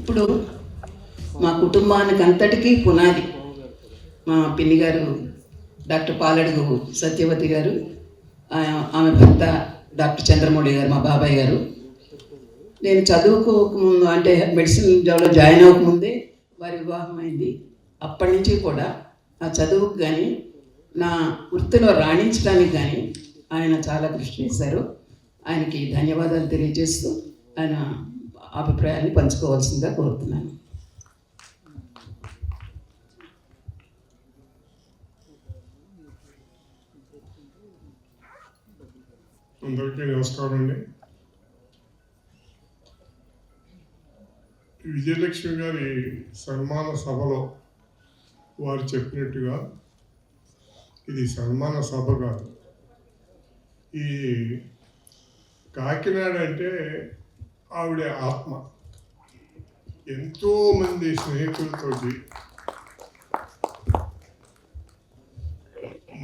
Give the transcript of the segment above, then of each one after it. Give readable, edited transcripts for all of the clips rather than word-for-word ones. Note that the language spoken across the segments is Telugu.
ఇప్పుడు మా కుటుంబానికి అంతటికీ పునాది మా పిన్ని గారు డాక్టర్ పాలడుగు సత్యవతి గారు, ఆమె భర్త డాక్టర్ చంద్రమౌళి గారు, మా బాబాయ్ గారు. నేను చదువుకోకముందు అంటే మెడిసిన్ జాబ్లో జాయిన్ అవ్వకముందే వారి వివాహం అయింది. అప్పటి నుంచి కూడా ఆ చదువుకు కానీ నా వృత్తిలో రాణించడానికి కానీ ఆయన చాలా కృషి చేశారు. ఆయనకి ధన్యవాదాలు తెలియజేస్తూ ఆయన అభిప్రాయాన్ని పంచుకోవాల్సిందిగా కోరుతున్నాను. అందరికీ నమస్కారం అండి. విజయలక్ష్మి గారి సన్మాన సభలో వారు చెప్పినట్టుగా ఇది సన్మాన సభ కాదు. ఈ కాకినాడ అంటే ఆవిడ ఆత్మ. ఎంతోమంది స్నేహితులతోటి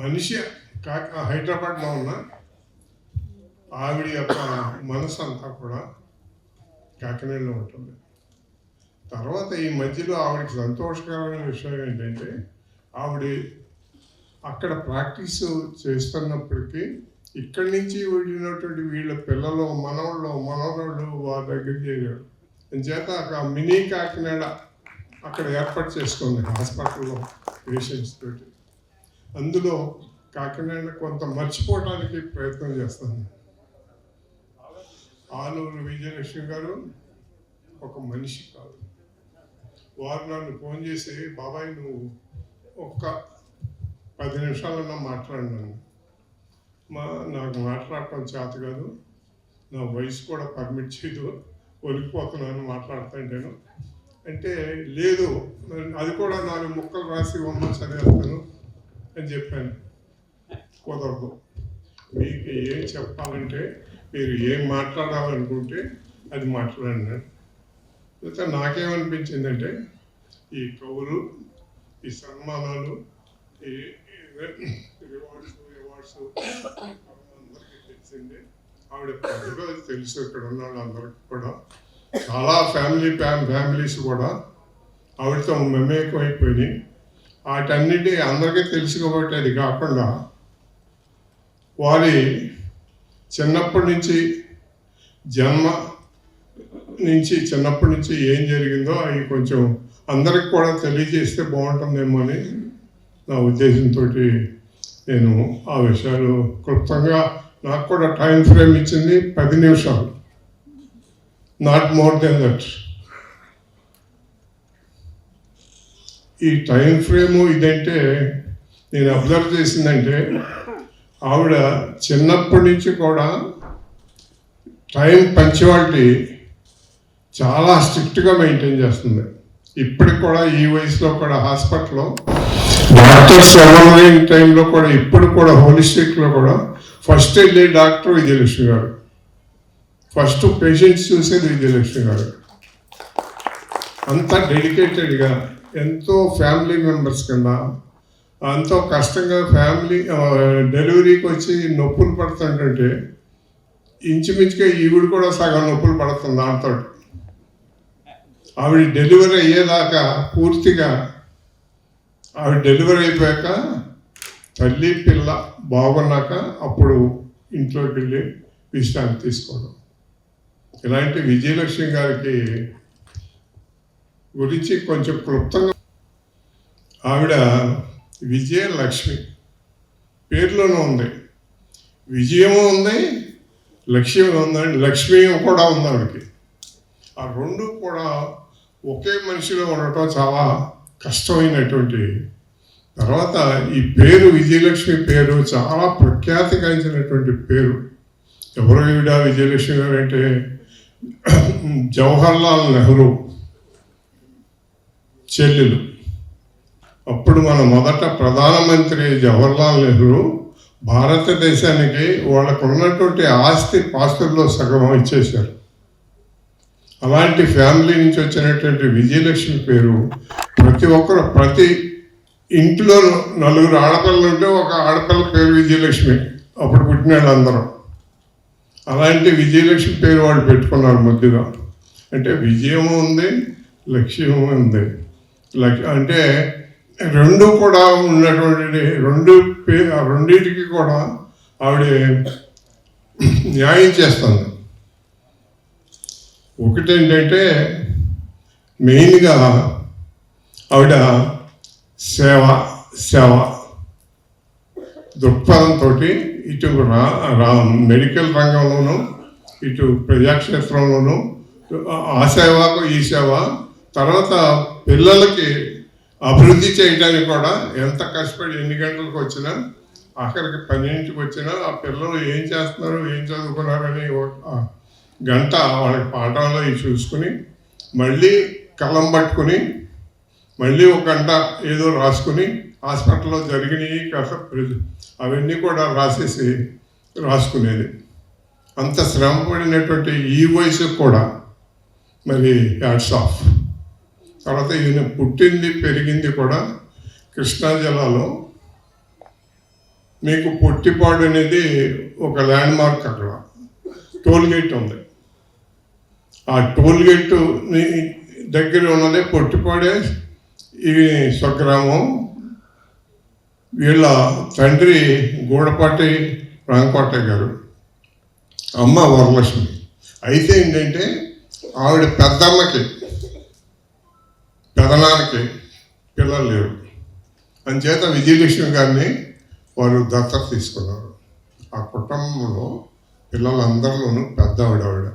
మనిషి హైదరాబాద్లో ఉన్న ఆవిడ యొక్క మనసు అంతా కూడా కాకినాడలో ఉంటుంది. తర్వాత ఈ మధ్యలో ఆవిడకి సంతోషకరమైన విషయం ఏంటంటే ఆవిడ అక్కడ ప్రాక్టీస్ చేస్తున్నప్పటికీ ఇక్కడి నుంచి వెళ్ళినటువంటి వీళ్ళ పిల్లలు, మనవరాళ్ళు వారి దగ్గర చేరారు. చేత అక్కడ మినీ కాకినాడ అక్కడ ఏర్పాటు చేసుకుంది హాస్పిటల్లో పేషెంట్స్ తోటి. అందులో కాకినాడ కొంత మర్చిపోవడానికి ప్రయత్నం చేస్తాను. ఆలూరు విజయలక్ష్మి గారు ఒక మనిషి కాదు. వారు నన్ను ఫోన్ చేసి, బాబాయ్ నువ్వు ఒక్క 10 నిమిషాలన్నా మాట్లాడినాను. నాకు మాట్లాడటం చేత కాదు, నా వయసు కూడా పర్మిట్ చేయదు, ఒలికిపోతున్నాను మాట్లాడుతుంటాను అంటే, లేదు అది కూడా 4 ముక్కలు రాసి ఇవ్వమని చదివేస్తాను అని చెప్పాను. కుదరదు, మీకు ఏం చెప్పాలంటే మీరు ఏం మాట్లాడాలనుకుంటే అది మాట్లాడినాను. అయితే నాకేమనిపించిందంటే ఈ కవులు, ఈ సన్మానాలు, ఈ రివార్డ్స్ అందరికీ తెలిసిందే. ఆవిడ ప్రజలు తెలుసు, ఇక్కడ ఉన్న వాళ్ళందరికీ కూడా. చాలా ఫ్యామిలీస్ కూడా ఆవిడతో మమేకం అయిపోయినాయి. వాటన్నిటి అందరికీ తెలుసు కాబట్టి అది కాకుండా వారి చిన్నప్పటి నుంచి చిన్నప్పటి నుంచి ఏం జరిగిందో అవి కొంచెం అందరికి కూడా తెలియజేస్తే బాగుంటుందేమో అని నా ఉద్దేశంతో నేను ఆ విషయాలు క్లుప్తంగా, నాకు కూడా టైం ఫ్రేమ్ ఇచ్చింది 10 నిమిషాలు, నాట్ మోర్ దెన్ దట్. ఈ టైం ఫ్రేము ఇదంటే నేను అబ్జర్వ్ చేసిందంటే ఆవిడ చిన్నప్పటి నుంచి కూడా టైం పంక్చువాలిటీ చాలా స్ట్రిక్ట్గా మెయింటైన్ చేస్తుంది. ఇప్పటికి కూడా ఈ వయసులో కూడా హాస్పిటల్లో డాక్టర్స్ ఎవరైన టైంలో కూడా ఇప్పుడు కూడా హోలిస్టిక్లో కూడా ఫస్ట్ వెళ్ళే డాక్టర్ విజయలక్ష్మి గారు, ఫస్ట్ పేషెంట్స్ చూసేది విజయలక్ష్మి గారు. అంత డెడికేటెడ్గా, ఎంతో ఫ్యామిలీ మెంబర్స్ కన్నా ఎంతో కష్టంగా డెలివరీకి వచ్చి నొప్పులు పడుతుంటే ఇంచుమించుగా ఈవిడ కూడా సగం నొప్పులు పడుతుంది దాంతో. ఆవిడ డెలివరీ అయ్యేదాకా పూర్తిగా, ఆవిడ డెలివరీ అయిపోయాక తల్లి పిల్ల బాగున్నాక అప్పుడు ఇంట్లోకి వెళ్ళి విశ్రాంతి తీసుకోవడం. ఇలాంటి విజయలక్ష్మి గారికి గురించి కొంచెం క్లుప్తంగా, ఆవిడ విజయలక్ష్మి పేరులోనే ఉంది, విజయము ఉంది, లక్ష్యం ఉందండి, లక్ష్మి కూడా ఉంది ఆవిడకి. ఆ రెండు కూడా ఒకే మనిషిలో ఉండటం చాలా కష్టమైనటువంటి. తర్వాత ఈ పేరు విజయలక్ష్మి పేరు చాలా ప్రఖ్యాతిగాంచినటువంటి పేరు. ఎవరు ఈవిడ విజయలక్ష్మి గారు అంటే జవహర్లాల్ నెహ్రూ చెల్లెలు. అప్పుడు మన మొదట ప్రధానమంత్రి జవహర్లాల్ నెహ్రూ భారతదేశానికి వాళ్ళకు ఉన్నటువంటి పాస్తుల్లో సగం ఇచ్చేశారు. అలాంటి ఫ్యామిలీ నుంచి వచ్చినటువంటి విజయలక్ష్మి పేరు ప్రతి ఇంట్లో 4 ఆడపిల్లలు ఉంటే ఒక ఆడపిల్ల పేరు విజయలక్ష్మి, అప్పుడు పుట్టిన వాళ్ళందరూ. అలాంటి విజయలక్ష్మి పేరు వాళ్ళు పెట్టుకున్నారు ముద్దుగా. అంటే విజయము ఉంది, లక్ష్యం ఉంది. అంటే రెండు కూడా ఉన్నటువంటి రెండింటికి కూడా ఆవిడ న్యాయం చేస్తుంది. ఒకటేంటంటే మెయిన్గా ఆవిడ సేవ దృక్పథంతో ఇటు మెడికల్ రంగంలోనూ ఇటు ప్రజాక్షేత్రంలోనూ ఆ సేవకు ఈ సేవ, తర్వాత పిల్లలకి అభివృద్ధి చేయడానికి కూడా ఎంత కష్టపడి ఎన్ని గంటలకు వచ్చినా ఆఖరికి 12ంటికి వచ్చినా ఆ పిల్లలు ఏం చేస్తున్నారు, ఏం చదువుకున్నారని గంట వాళ్ళకి పాఠంలో చూసుకుని మళ్ళీ కలం పట్టుకుని మళ్ళీ ఒక గంట ఏదో రాసుకుని హాస్పిటల్లో జరిగినవి అవన్నీ కూడా రాసుకునేది. అంత శ్రమ పడినటువంటి ఈ వయసుకు కూడా మరి హ్యాట్స్ ఆఫ్. తర్వాత ఈయన పుట్టింది పెరిగింది కూడా కృష్ణా జిల్లాలో. మీకు పొట్టిపాడు అనేది ఒక ల్యాండ్ మార్క్, అక్కడ టోల్ గేట్ ఉంది. ఆ టోల్ గేట్ దగ్గర ఉన్నదే పొట్టిపాడే. ఇవి స్వగ్రామం. వీళ్ళ తండ్రి గూడపాటి రంగకోటయ్య గారు, అమ్మ వరలక్ష్మి. అయితే ఏంటంటే ఆవిడ పెద్దమ్మకి పెదనాన్నకి పిల్లలు లేరు, అంచేత విజయలక్ష్మి గారిని వారు దత్తత తీసుకున్నారు. ఆ కుటుంబంలో పిల్లలందరిలోనూ పెద్ద ఆవిడ.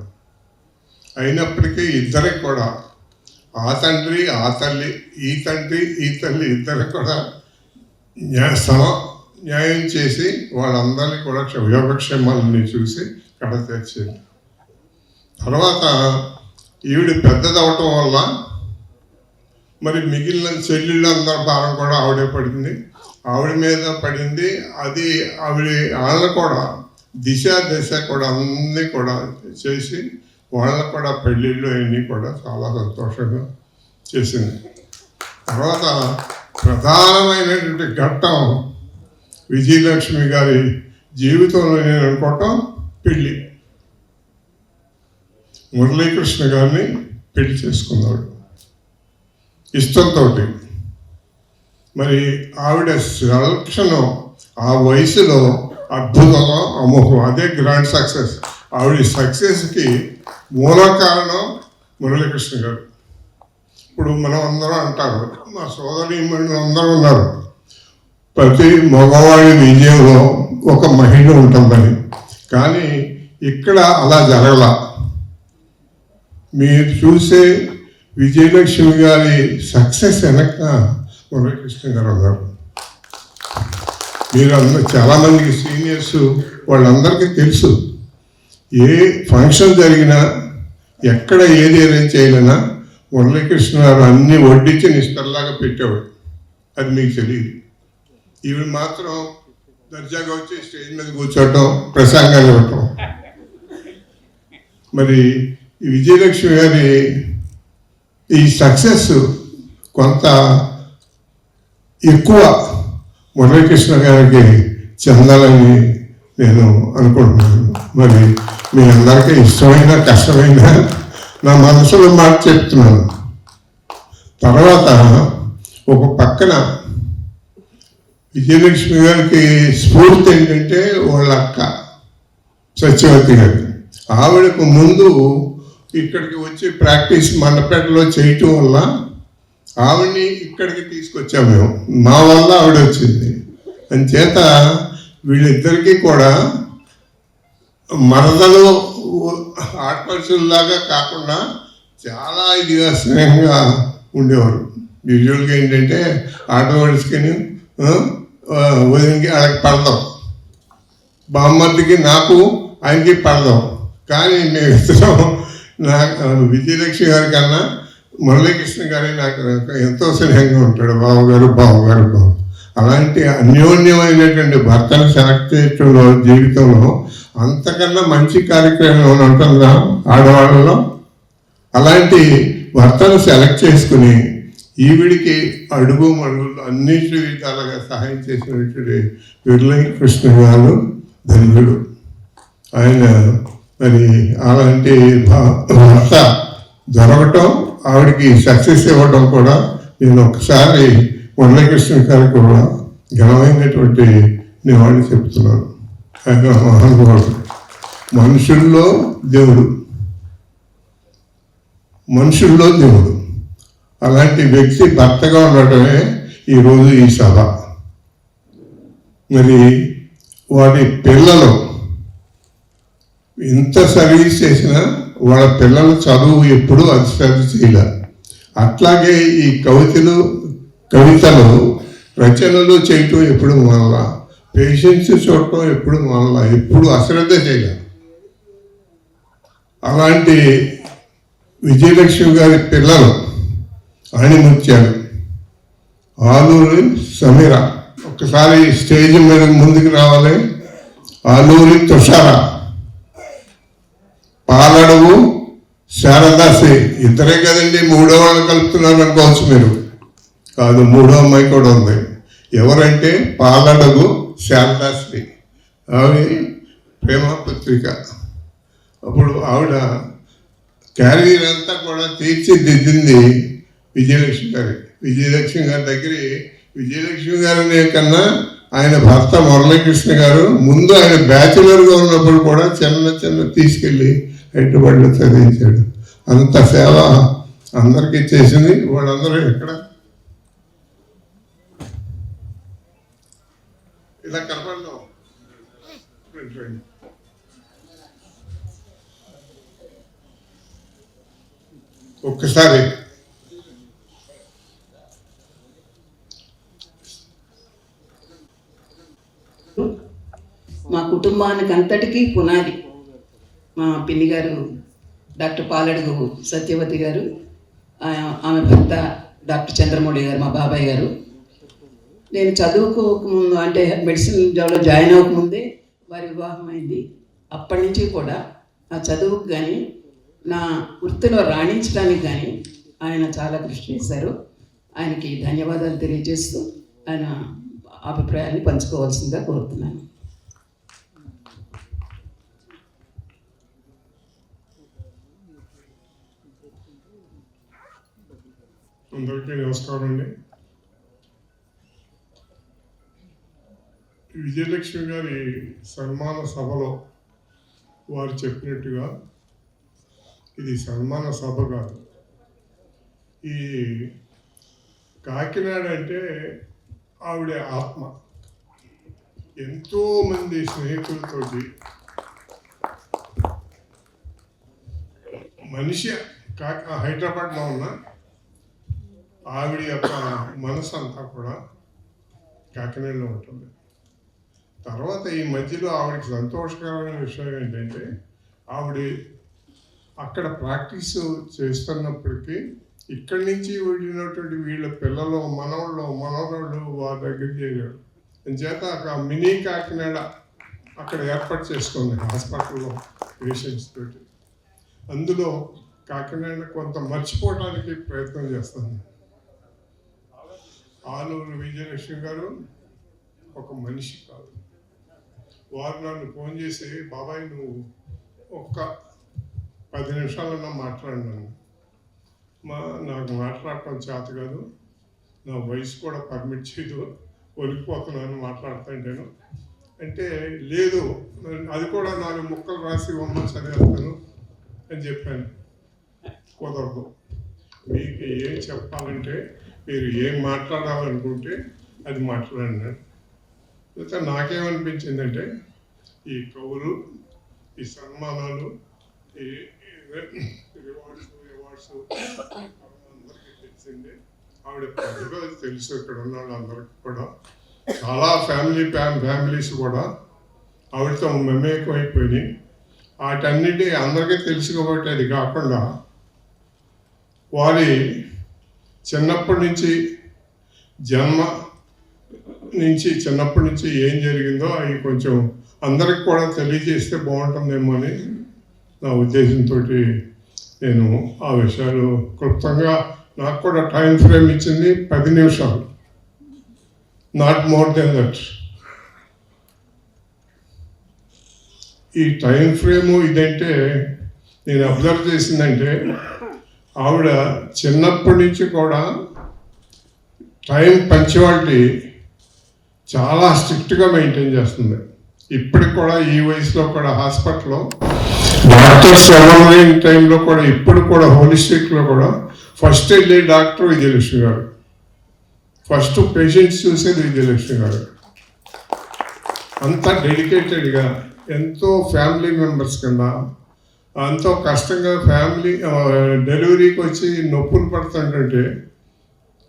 అయినప్పటికీ ఇద్దరికి కూడా ఆ తండ్రి ఆ తల్లి, ఈ తండ్రి ఈ తల్లి ఇద్దరికి కూడా న్యాయం చేసి వాళ్ళందరినీ కూడా యోగక్షేమాలని చూసి కడ తెచ్చింది. తర్వాత ఈవిడ పెద్దదవటం వల్ల మరి మిగిలిన చెల్లెళ్ళందరి భారం కూడా ఆవిడే పడింది, ఆవిడ మీద పడింది. అది వాళ్ళని కూడా దశ కూడా అన్నీ కూడా చేసి వాళ్ళని కూడా పెళ్ళిళ్ళు అన్నీ కూడా చాలా సంతోషంగా చేసింది. తర్వాత ప్రధానమైనటువంటి ఘట్టం విజయలక్ష్మి గారి జీవితంలో నేను అనుకోవటం పెళ్ళి. మురళీకృష్ణ గారిని పెళ్లి చేసుకున్నాడు ఇష్టంతో. మరి ఆవిడ సెలక్షన్ ఆ వయసులో అద్భుతంగా అమోఘం. అదే గ్రాండ్ సక్సెస్. ఆవిడ సక్సెస్కి మూల కారణం మురళీకృష్ణ గారు. ఇప్పుడు మనం అందరం అంటారు, మా సోదరి అందరూ ఉన్నారు, ప్రతి మగవాడి విజయంలో ఒక మహిళ ఉంటుందని. కానీ ఇక్కడ అలా జరగల. మీరు చూసే విజయలక్ష్మి గారి సక్సెస్ వెనక మురళీకృష్ణ గారు ఉన్నారు. మీరు చాలామందికి సీనియర్స్ వాళ్ళందరికీ తెలుసు, ఏ ఫంక్షన్ జరిగినా ఎక్కడ ఏది అరేంజ్ చేయలేనా మురళీకృష్ణ గారు అన్ని వడ్డించి నిష్టల్లాగా పెట్టేవాడు. అది మీకు తెలియదు. ఈవిడ మాత్రం దర్జాగా వచ్చి స్టేజ్ మీద కూర్చోవటం, ప్రసంగాలు ఇవ్వటం. మరి ఈ విజయలక్ష్మి గారి ఈ సక్సెస్ కొంత ఎక్కువ మురళీకృష్ణ గారికి చెందాలని నేను అనుకుంటున్నాను. మరి మీ అందరికీ ఇష్టమైన కష్టమైన నా మనసులో మాట చెప్తున్నాను. తర్వాత ఒక పక్కన విజయలక్ష్మి గారికి స్ఫూర్తి ఏంటంటే వాళ్ళ అక్క సత్యవతి గారు. ఆవిడకు ముందు ఇక్కడికి వచ్చి ప్రాక్టీస్ మండపేటలో చేయటం వల్ల ఆవిడని ఇక్కడికి తీసుకొచ్చాము మేము. మా వల్ల ఆవిడ వచ్చింది. అంచేత వీళ్ళిద్దరికీ కూడా మరదలు ఆడపడుచుల్లాగా కాకుండా చాలా ఇదిగా స్నేహంగా ఉండేవారు. యూజువల్గా ఏంటంటే ఆడపడుచుకొని వదిలికి వాళ్ళకి పడదాం, బామ్మర్దికి నాకు ఆయనకి పడదాం. కానీ మేము ఇద్దరం విజయలక్ష్మి గారి కన్నా మురళీకృష్ణ గారి నాకు ఎంతో స్నేహంగా ఉంటాడు. బావగారు బావగారు బావు. అలాంటి అన్యోన్యమైనటువంటి భర్తను సెలెక్ట్ చేయడంలో జీవితంలో అంతకన్నా మంచి కార్యక్రమం ఉంటుందా ఆడవాళ్ళలో? అలాంటి భర్తను సెలెక్ట్ చేసుకుని ఈవిడికి అడుగు మడుగులు అన్ని విధాలుగా సహాయం చేసినటువంటి మురళీకృష్ణ గారు ధన్యుడు. ఆయన మరి అలాంటి భర్త దొరకటం ఆవిడకి సక్సెస్ ఇవ్వడం కూడా నేను ఒకసారి మురళీకృష్ణ గారికి కూడా ఘనమైనటువంటి నివాళి చెప్తున్నాను. ఆయన మహానుభావుడు, మనుషుల్లో దేవుడు, మనుషుల్లో దేవుడు. అలాంటి వ్యక్తి భర్తగా ఉండటమే ఈరోజు ఈ సభ. మరి వారి పిల్లలు ఎంత సర్వీస్ చేసినా వాళ్ళ పిల్లల చదువు ఎప్పుడూ అశ్రద్ధ చేయలేదు. అట్లాగే ఈ కవితలు రచనలు చేయటం ఎప్పుడు మానలా, పేషెన్స్ చూడటం ఎప్పుడు మానలా, ఎప్పుడు అశ్రద్ధ చేయలేదు. అలాంటి విజయలక్ష్మి గారి పిల్లలు ఆణిముత్యాలు, ఆలూరి సమీర, ఒక్కసారి స్టేజ్ మీద ముందుకు రావాలి. ఆలూరి తుషార, పాలడుగు శారదాసి, ఇద్దరే కదండి, మూడో వాళ్ళు కలుపుతున్నారు అనుకోవచ్చు మీరు. కాదు, మూడో అమ్మాయి కూడా ఉంది. ఎవరంటే పాలడుగు శారదాశ్రీ, ఆవిడ ప్రేమ పత్రిక. అప్పుడు ఆవిడ క్యారియర్ అంతా కూడా తీర్చిదిద్దింది విజయలక్ష్మి గారి. విజయలక్ష్మి గారి దగ్గర, విజయలక్ష్మి గారి కన్నా ఆయన భర్త మురళీకృష్ణ గారు ముందు ఆయన బ్యాచులర్గా ఉన్నప్పుడు కూడా చిన్న తీసుకెళ్ళి హైదరాబాద్లో చదివించాడు. అంత సేవ అందరికీ చేసింది. వాళ్ళందరూ ఎక్కడ ఇలా కనపడదాం. ఒక్కసారి మా కుటుంబానికి అంతటికీ పునాది మా పిన్ని గారు డాక్టర్ పాలడుగు సత్యవతి గారు, ఆమె భర్త డాక్టర్ చంద్రమౌళి గారు, మా బాబాయ్ గారు. నేను చదువుకోకముందు, అంటే మెడిసిన్ జాబ్లో జాయిన్ అవ్వకముందే వారి వివాహం అయింది. అప్పటి నుంచి కూడా నా చదువుకు కానీ నా వృత్తిలో రాణించడానికి కానీ ఆయన చాలా కృషి చేశారు. ఆయనకి ధన్యవాదాలు తెలియజేస్తూ ఆయన అభిప్రాయాన్ని పంచుకోవాల్సిందిగా కోరుతున్నాను. అందరికీ నమస్కారం అండి. విజయలక్ష్మి గారి సన్మాన సభలో వారు చెప్పినట్టుగా ఇది సన్మాన సభ కాదు. ఈ కాకినాడ అంటే ఆవిడ ఆత్మ. ఎంతోమంది స్నేహితులతోటి మనిషి హైదరాబాద్లో ఉన్న ఆవిడ యొక్క మనసు అంతా కూడా కాకినాడలో ఉంటుంది. తర్వాత ఈ మధ్యలో ఆవిడకి సంతోషకరమైన విషయం ఏంటంటే, ఆవిడ అక్కడ ప్రాక్టీస్ చేస్తున్నప్పటికీ ఇక్కడి నుంచి వెళ్ళినటువంటి వీళ్ళ పిల్లలు, మనవరాళ్ళు వారి దగ్గర చేరాడు. అంచేత అక్కడ మినీ కాకినాడ అక్కడ ఏర్పాటు చేసుకుంది హాస్పిటల్లో పేషెంట్స్ తోటి. అందులో కాకినాడ కొంత మర్చిపోవడానికి ప్రయత్నం చేస్తుంది. ఆలూరు విజయలక్ష్మి గారు ఒక మనిషి కాదు. వారు నన్ను ఫోన్ చేసి, బాబాయ్ నువ్వు ఒక్క 10 నిమిషాలన్నా మాట్లాడినాను. నాకు మాట్లాడటం చేత కాదు, నా వయసు కూడా పర్మిట్ చేయదు, ఒలికిపోతున్నాను మాట్లాడుతుంటాను అంటే, లేదు అది కూడా 4 ముక్కలు రాసి ఇవ్వమని చదివేస్తాను అని చెప్పాను. కుదరదు, మీకు ఏం చెప్పాలంటే మీరు ఏం మాట్లాడాలనుకుంటే అది మాట్లాడినాడు. అయితే నాకేమనిపించిందంటే, ఈ కవులు, ఈ సన్మానాలు, ఈ రివార్డ్స్ అందరికీ తెలిసిందే. ఆవిడ పెద్దగా తెలుసు, ఇక్కడ ఉన్న వాళ్ళందరికీ కూడా. చాలా ఫ్యామిలీస్ కూడా ఆవిడతో మమేకం అయిపోయినాయి. వాటన్నిటి అందరికీ తెలుసు కాబట్టి, అది కాకుండా వారి చిన్నప్పటి నుంచి చిన్నప్పటి నుంచి ఏం జరిగిందో అవి కొంచెం అందరికి కూడా తెలియజేస్తే బాగుంటుందేమో అని నా ఉద్దేశంతో నేను ఆ విషయాలు క్లుప్తంగా, నాకు కూడా టైం ఫ్రేమ్ ఇచ్చింది 10 నిమిషాలు, నాట్ మోర్ దెన్ దట్. ఈ టైం ఫ్రేము ఇదంటే నేను అబ్జర్వ్ చేసిందంటే, ఆవిడ చిన్నప్పటి నుంచి కూడా టైం పంక్చువాలిటీ చాలా స్ట్రిక్ట్గా మెయింటైన్ చేస్తుంది. ఇప్పటికి కూడా ఈ వయసులో కూడా హాస్పిటల్లో డాక్టర్స్ ఎవరి టైంలో కూడా ఇప్పుడు కూడా హోలిస్టిక్లో కూడా ఫస్ట్ వెళ్ళే డాక్టర్ విజయలక్ష్మి గారు, ఫస్ట్ పేషెంట్స్ చూసేది విజయలక్ష్మి గారు. అంతా డెడికేటెడ్గా ఎంతో ఫ్యామిలీ మెంబర్స్ కింద ఎంతో కష్టంగా ఫ్యామిలీ డెలివరీకి వచ్చి నొప్పులు పడుతుంటే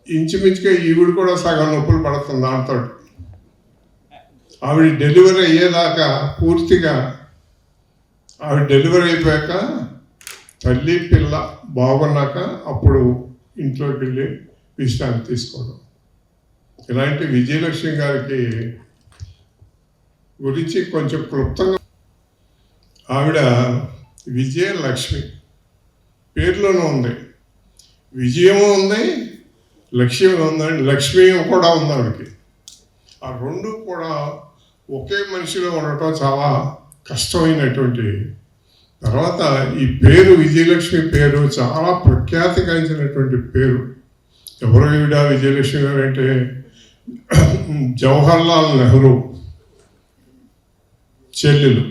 ఇంచుమించుగా ఈవిడ కూడా సగం నొప్పులు పడుతుంది దాంతో. ఆవిడ డెలివరీ అయ్యేదాకా పూర్తిగా ఆవిడ డెలివరీ అయిపోయాక తల్లి పిల్ల బాగున్నాక అప్పుడు ఇంట్లోకి వెళ్ళి విశ్రాంతి తీసుకోవడం. ఇలాంటి విజయలక్ష్మి గారికి గురించి కొంచెం క్లుప్తంగా, ఆవిడ విజయలక్ష్మి పేరులోనే ఉంది, విజయము ఉంది, లక్ష్యం ఉందండి, లక్ష్మి కూడా ఉంది ఆవిడకి. ఆ రెండు కూడా ఒకే మనిషిలో ఉండటం చాలా కష్టమైనటువంటి. తర్వాత ఈ పేరు విజయలక్ష్మి పేరు చాలా ప్రఖ్యాతిగాంచినటువంటి పేరు. ఎవరు ఈవిడ విజయలక్ష్మి గారు అంటే జవహర్లాల్ నెహ్రూ చెల్లెలు.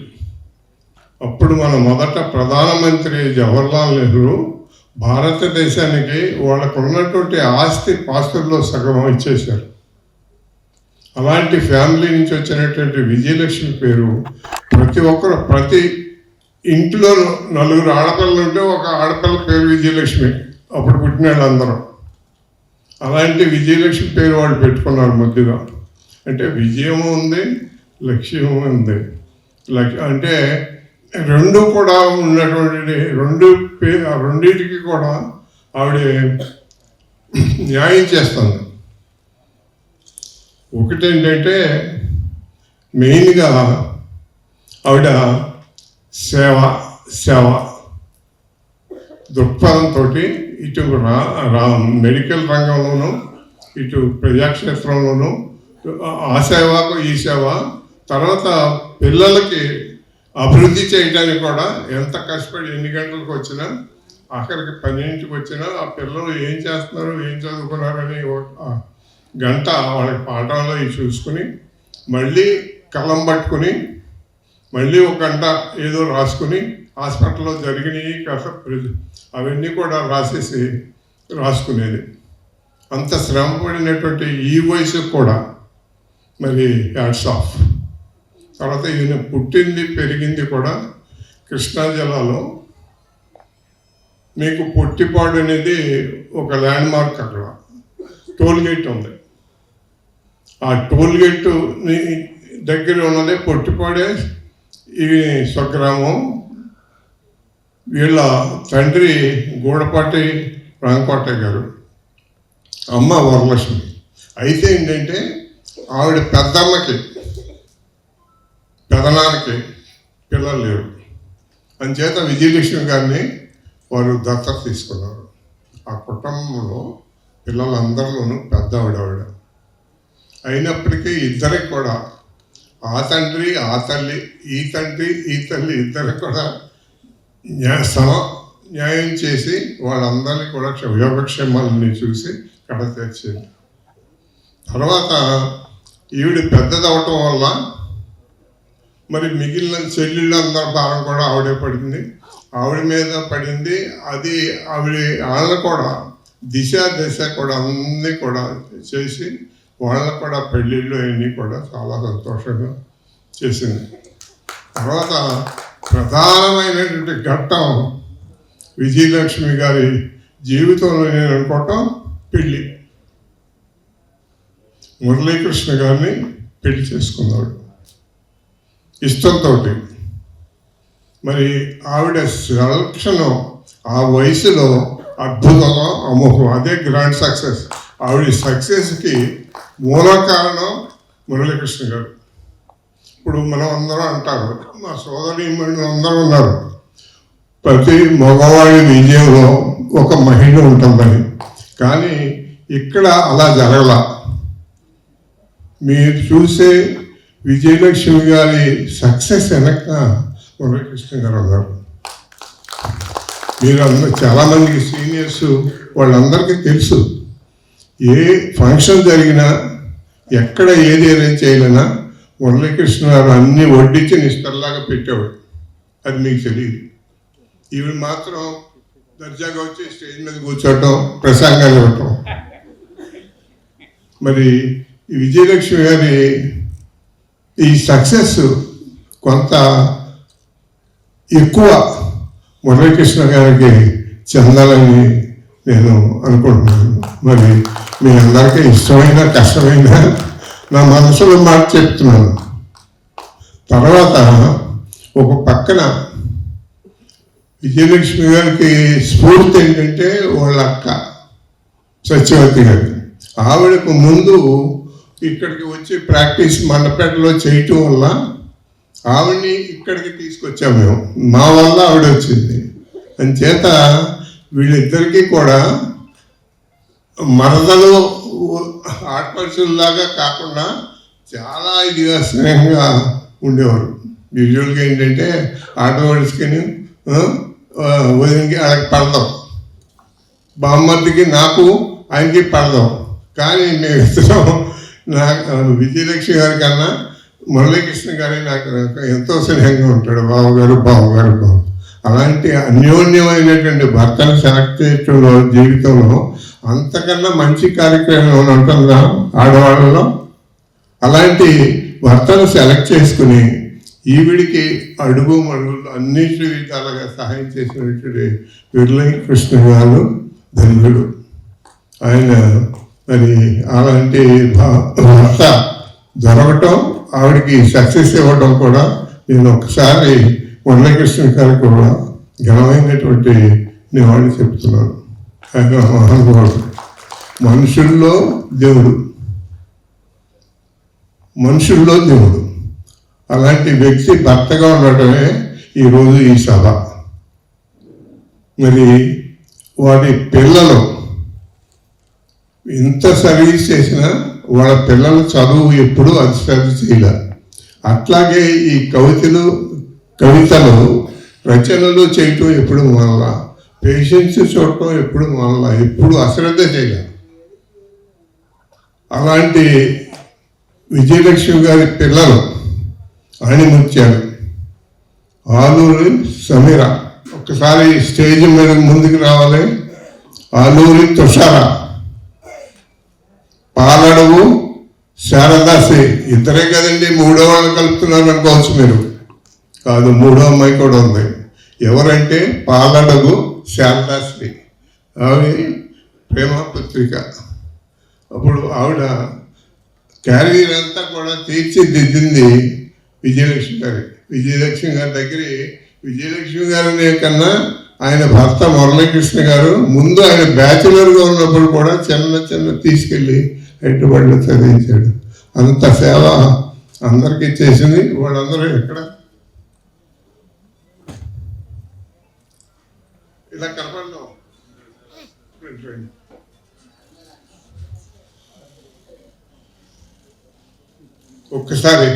అప్పుడు మన మొదట ప్రధానమంత్రి జవహర్లాల్ నెహ్రూ భారతదేశానికి వాళ్ళకు ఉన్నటువంటి ఆస్తి పాస్తుల్లో సగం ఇచ్చేశారు. అలాంటి ఫ్యామిలీ నుంచి వచ్చినటువంటి విజయలక్ష్మి పేరు ప్రతి ఒక్కరు, ప్రతి ఇంట్లో నలుగురు ఆడపిల్లలు ఉంటే ఒక ఆడపిల్ల పేరు విజయలక్ష్మి అప్పుడు పుట్టిన వాళ్ళందరూ. అలాంటి విజయలక్ష్మి పేరు వాళ్ళు పెట్టుకున్నారు ముద్దుగా. అంటే విజయము ఉంది, లక్ష్యము ఉంది. అంటే రెండు కూడా ఉన్నటువంటి రెండింటికి కూడా ఆవిడ న్యాయం చేస్తుంది. ఒకటేంటంటే మెయిన్గా ఆవిడ సేవ దృక్పథంతో ఇటు మెడికల్ రంగంలోనూ ఇటు ప్రజాక్షేత్రంలోనూ ఆ సేవకు ఈ సేవ, తర్వాత పిల్లలకి అభివృద్ధి చేయడానికి కూడా ఎంత కష్టపడి ఎన్ని గంటలకు వచ్చినా ఆఖరికి 12ంటికి వచ్చినా ఆ పిల్లలు ఏం చేస్తున్నారు, ఏం చదువుకున్నారని గంట వాళ్ళకి పాఠంలో చూసుకుని మళ్ళీ కలం పట్టుకుని మళ్ళీ ఒక గంట ఏదో రాసుకుని హాస్పిటల్లో జరిగినవి అవన్నీ కూడా రాసుకునేది. అంత శ్రమ పడినటువంటి ఈ వయసుకు కూడా మరి హ్యాట్స్ ఆఫ్. తర్వాత ఈయన పుట్టింది పెరిగింది కూడా కృష్ణా జిల్లాలో. మీకు పొట్టిపాడు అనేది ఒక ల్యాండ్ మార్క్, అక్కడ టోల్ గేట్ ఉంది. ఆ టోల్ గేట్ దగ్గర ఉన్నదే పొట్టిపాడే. ఇవి స్వగ్రామం. వీళ్ళ తండ్రి గూడపాటి రాంకోటయ్య గారు, అమ్మ వరలక్ష్మి. అయితే ఏంటంటే ఆవిడ పెద్దమ్మకి పెదనాన్నకి పిల్లలు లేరు, అంచేత విజయలక్ష్మి గారిని వారు దత్తత తీసుకున్నారు. ఆ కుటుంబంలో పిల్లలందరిలోనూ పెద్ద ఆవిడ. అయినప్పటికీ ఇద్దరికి కూడా ఆ తండ్రి ఆ తల్లి, ఈ తండ్రి ఈ తల్లి ఇద్దరికి కూడా న్యాయం చేసి వాళ్ళందరినీ కూడా యోగక్షేమాలని చూసి కడ తెచ్చింది. తర్వాత ఈవిడ పెద్దదవటం వల్ల మరి మిగిలిన చెల్లెళ్ళందరి భారం కూడా ఆవిడే పడింది, ఆవిడ మీద పడింది. అది వాళ్ళని కూడా దశ కూడా అన్నీ కూడా చేసి వాళ్ళకు కూడా పెళ్ళిళ్ళు అన్నీ కూడా చాలా సంతోషంగా చేసింది. తర్వాత ప్రధానమైనటువంటి ఘట్టం విజయలక్ష్మి గారి జీవితంలో నేను అనుకోవటం పెళ్ళి. మురళీకృష్ణ గారిని పెళ్లి చేసుకున్నాడు ఇష్టంతో. మరి ఆవిడ సెలక్షన్ ఆ వయసులో అద్భుతంగా అమోఘం. అదే గ్రాండ్ సక్సెస్. ఆవిడ సక్సెస్కి మూల కారణం మురళీకృష్ణ గారు. ఇప్పుడు మనం అందరం అంటారు, మా సోదరి అందరూ ఉన్నారు, ప్రతి మగవాడి విజయంలో ఒక మహిళ ఉంటుందని. కానీ ఇక్కడ అలా జరగల. మీరు చూసే విజయలక్ష్మి గారి సక్సెస్ వెనక మురళీకృష్ణ గారు ఉన్నారు. మీరు అందరూ చాలామందికి సీనియర్స్ వాళ్ళందరికీ తెలుసు. ఏ ఫంక్షన్ జరిగినా ఎక్కడ ఏది అరేంజ్ చేయాలన్నా మురళీకృష్ణ గారు అన్నీ వడ్డించి నిస్తర్లాగా పెట్టేవాడు. అది మీకు తెలియదు. ఈవిడ మాత్రం దర్జాగా వచ్చి స్టేజ్ మీద కూర్చోవటం, ప్రసంగాలు ఇవ్వటం. మరి ఈ విజయలక్ష్మి గారి ఈ సక్సెస్ కొంత ఎక్కువ మురళీకృష్ణ గారికి చెందాలని నేను అనుకుంటున్నాను. మరి మీ అందరికీ ఇష్టమైన కష్టమైన నా మనసులో మాట చెప్తున్నాను. తర్వాత ఒక పక్కన విజయలక్ష్మి గారికి స్ఫూర్తి ఏంటంటే వాళ్ళ అక్క సత్యవతి గారు. ఆవిడకు ముందు ఇక్కడికి వచ్చి ప్రాక్టీస్ మండపేటలో చేయటం వల్ల ఆవిడని ఇక్కడికి తీసుకొచ్చాము మేము. మా వల్ల ఆవిడ వచ్చింది. అంచేత వీళ్ళిద్దరికీ కూడా మరదలు ఆడపడుచుల్లాగా కాకుండా చాలా ఇదిగా స్నేహంగా ఉండేవారు. యూజువల్గా ఏంటంటే ఆడపడుచుకొని వదిలికి వాళ్ళకి పడదాం, బామ్మర్దికి నాకు ఆయనకి పడదాం. కానీ మేము ఇద్దరం విజయలక్ష్మి గారి కన్నా మురళీకృష్ణ గారే నాకు ఎంతో స్నేహంగా ఉంటాడు. బావగారు బావగారు బావు. అలాంటి అన్యోన్యమైనటువంటి భర్తను సెలెక్ట్ చేయడంలో జీవితంలో అంతకన్నా మంచి కార్యక్రమం ఉంటుందా ఆడవాళ్ళలో? అలాంటి భర్తను సెలెక్ట్ చేసుకుని ఈవిడికి అడుగు మడుగులు అన్ని విధాలుగా సహాయం చేసినటువంటి మురళీకృష్ణ గారు ధన్యుడు. ఆయన మరి అలాంటి భర్త దొరకటం, ఆవిడకి సక్సెస్ ఇవ్వడం కూడా నేను ఒకసారి మురళీకృష్ణ గారికి కూడా ఘనమైనటువంటి నివాళి చెప్తున్నాను. ఆయన మహానుభావుడు, మనుషుల్లో దేవుడు, మనుషుల్లో దేవుడు. అలాంటి వ్యక్తి భర్తగా ఉండటమే ఈరోజు ఈ సభ. మరి వారి పిల్లలు ఎంత సర్వీస్ చేసినా వాళ్ళ పిల్లల చదువు ఎప్పుడూ అశ్రద్ధ చేయలేదు. అట్లాగే ఈ కవితలు రచనలు చేయటం ఎప్పుడు మొదల, పేషెన్స్ చూడటం ఎప్పుడు మొదల, ఎప్పుడు అశ్రద్ధ చేయలేదు. అలాంటి విజయలక్ష్మి గారి పిల్లలు ఆణిముత్యాలు, ఆలూరి సమీర, ఒక్కసారి స్టేజ్ మీద ముందుకు రావాలి. ఆలూరి తుషార, పాలడుగు శారదాశ్రీ. ఇద్దరే కదండి, మూడో వాళ్ళు కలుపుతున్నారు అనుకోవచ్చు మీరు. కాదు, మూడో అమ్మాయి కూడా ఉంది. ఎవరంటే పాలడుగు శారదాశ్రీ. ఆవిడ ప్రేమ పత్రిక. అప్పుడు ఆవిడ క్యారియర్ అంతా కూడా తీర్చిదిద్దింది విజయలక్ష్మి గారి. విజయలక్ష్మి గారి దగ్గర విజయలక్ష్మి గారి కన్నా ఆయన భర్త మురళీకృష్ణ గారు ముందు ఆయన బ్యాచులర్గా ఉన్నప్పుడు కూడా చిన్న తీసుకెళ్ళి హైదరాబాద్లో చదివించాడు. అంత సేవ అందరికీ చేసింది. వాళ్ళందరూ ఎక్కడ ఇలా కనపడడం ఒక్కసారి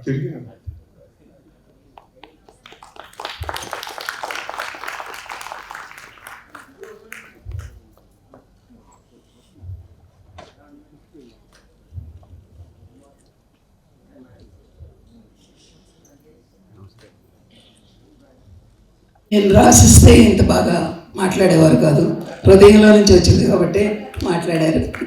తిరిగాను. నేను రాసిస్తే ఇంత బాగా మాట్లాడేవారు కాదు. హృదయంలో నుంచి వచ్చింది కాబట్టి మాట్లాడారు.